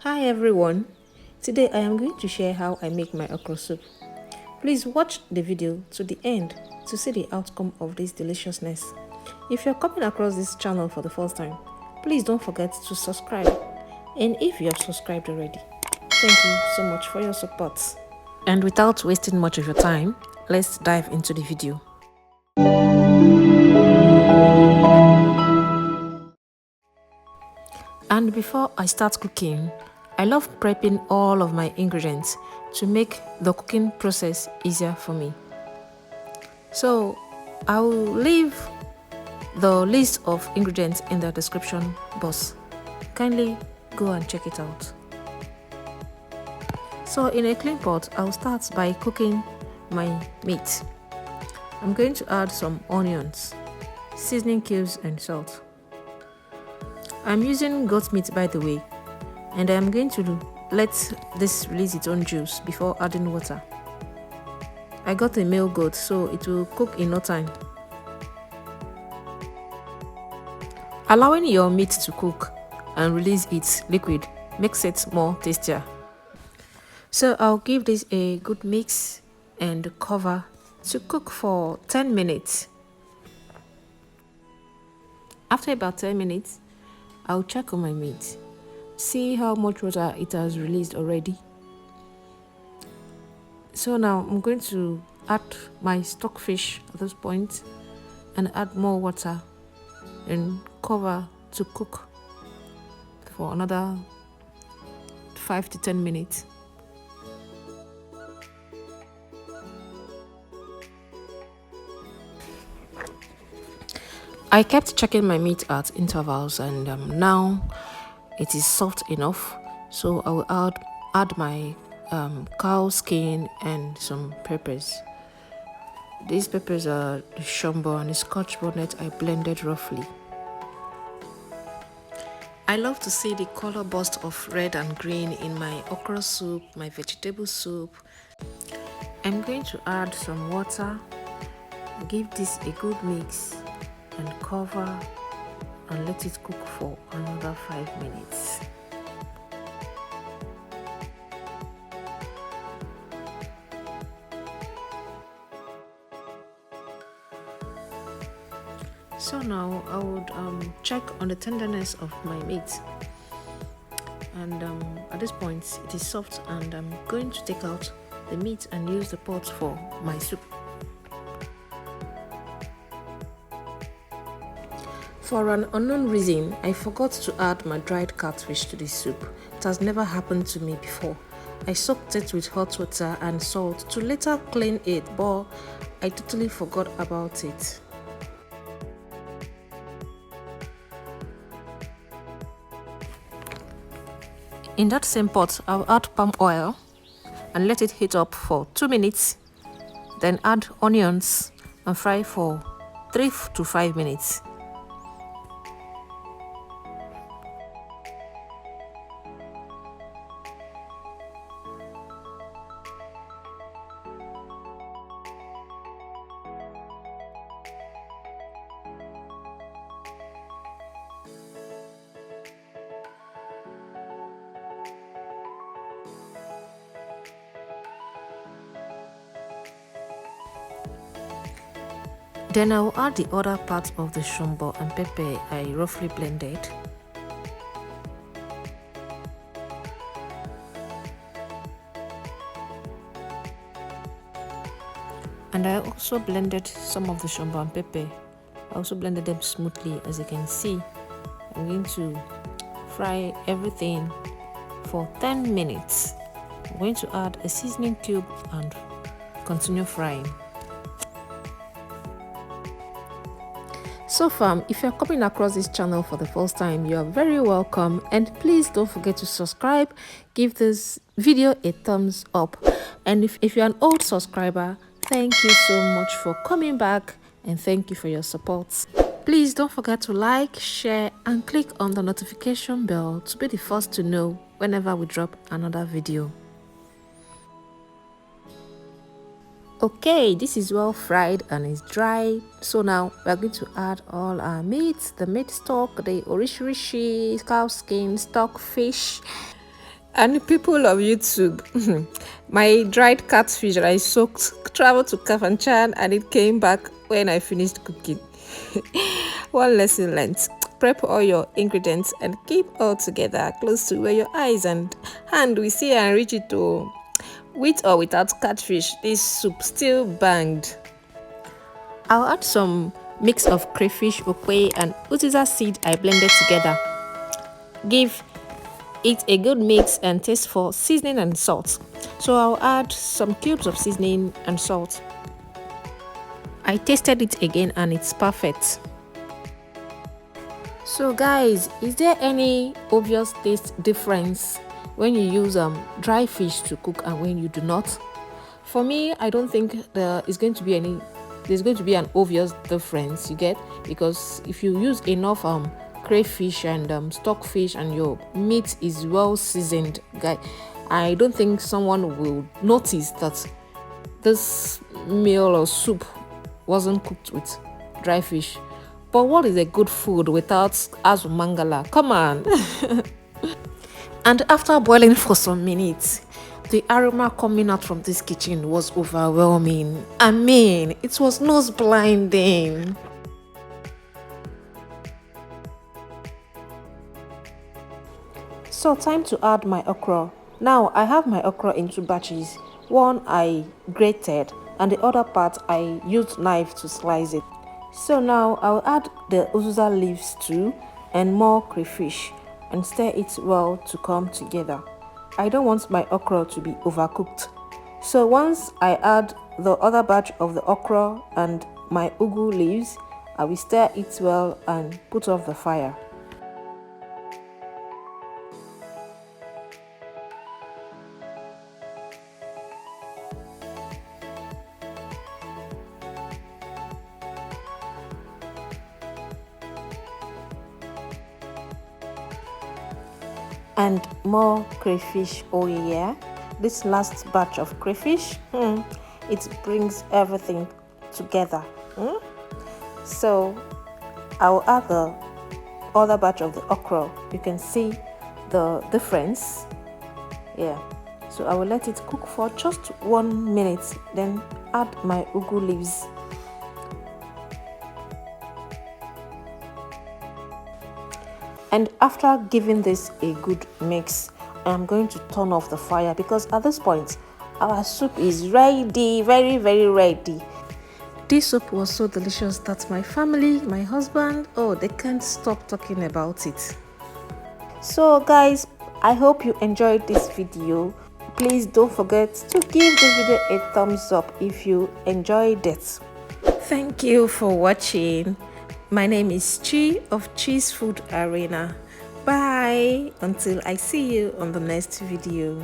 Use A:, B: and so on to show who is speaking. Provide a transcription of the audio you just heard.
A: Hi everyone, today I am going to share how I make my okra soup. Please watch the video to the end to see the outcome of this deliciousness. If you're coming across this channel for the first time, please don't forget to subscribe. And if you have subscribed already, thank you so much for your support. And without wasting much of your time, let's dive into the video. And before I start cooking, I love prepping all of my ingredients to make the cooking process easier for me. So I will leave the list of ingredients in the description box. Kindly go and check it out. So in a clean pot, I'll start by cooking my meat. I'm going to add some onions, seasoning cubes and salt. I'm using goat meat, by the way, and I'm going to let this release its own juice before adding water. I got a male goat, so it will cook in no time. Allowing your meat to cook and release its liquid makes it more tastier. So I'll give this a good mix and cover to cook for 10 minutes. After about 10 minutes, I'll check on my meat, see how much water it has released already. So now I'm going to add my stockfish at this point and add more water and cover to cook for another 5 to 10 minutes. I kept checking my meat at intervals, and now it is soft enough, so I will add my cow skin and some peppers. These peppers are the Shombo and the Scotch bonnet I blended roughly. I love to see the color burst of red and green in my okra soup, my vegetable soup. I'm going to add some water, give this a good mix, and cover and let it cook for another 5 minutes. So now I would check on the tenderness of my meat, and at this point it is soft, and I'm going to take out the meat and use the pot for my soup. For an unknown reason, I forgot to add my dried catfish to the soup. It has never happened to me before. I soaked it with hot water and salt to later clean it, but I totally forgot about it. In that same pot, I'll add palm oil and let it heat up for 2 minutes. Then add onions and fry for 3 to 5 minutes. Then I will add the other parts of the shombo and pepper I roughly blended. And I also blended some of the shombo and pepper. I also blended them smoothly, as you can see. I'm going to fry everything for 10 minutes. I'm going to add a seasoning cube and continue frying. So fam, if you're coming across this channel for the first time, you are very welcome, and please don't forget to subscribe, give this video a thumbs up, and if you're an old subscriber, thank you so much for coming back, and thank you for your support. Please don't forget to like, share, and click on the notification bell to be the first to know whenever we drop another video. Okay, this is well fried and it's dry. So now we're going to add all our meat, the meat stock, the orishirishi, cow skin, stock fish, And people of YouTube, my dried catfish that I soaked traveled to Kafanchan and it came back when I finished cooking. One lesson learned. Prep all your ingredients and keep all together close to where your eyes and hand will see and reach it to. With or without catfish, this soup still banged. I'll add some mix of crayfish, okpei and Uziza seed I blended together. Give it a good mix and taste for seasoning and salt. So I'll add some cubes of seasoning and salt. I tasted it again and it's perfect. So guys, is there any obvious taste difference when you use dry fish to cook and when you do not? For me, I don't think there's going to be an obvious difference, you get, because if you use enough crayfish and stockfish and your meat is well seasoned, guy, I don't think someone will notice that this meal or soup wasn't cooked with dry fish. But what is a good food without azumangala? Come on. And after boiling for some minutes, the aroma coming out from this kitchen was overwhelming. I mean, it was nose blinding. So time to add my okra. Now I have my okra in two batches. One I grated and the other part I used knife to slice it. So now I'll add the uziza leaves too and more crayfish and stir it well to come together. I don't want my okra to be overcooked. So once I add the other batch of the okra and my ugu leaves, I will stir it well and put off the fire. And more crayfish oil here. This last batch of crayfish, it brings everything together. So I'll add the other batch of the okra. You can see the difference. Yeah, so I will let it cook for just 1 minute, then add my ugu leaves. And after giving this a good mix, I'm going to turn off the fire because at this point our soup is ready, very ready. This soup was so delicious that my family, my husband, oh, they can't stop talking about it. So guys, I hope you enjoyed this video. Please don't forget to give the video a thumbs up if you enjoyed it. Thank you for watching. My name is Chi of Chi's Food Arena. Bye until I see you on the next video.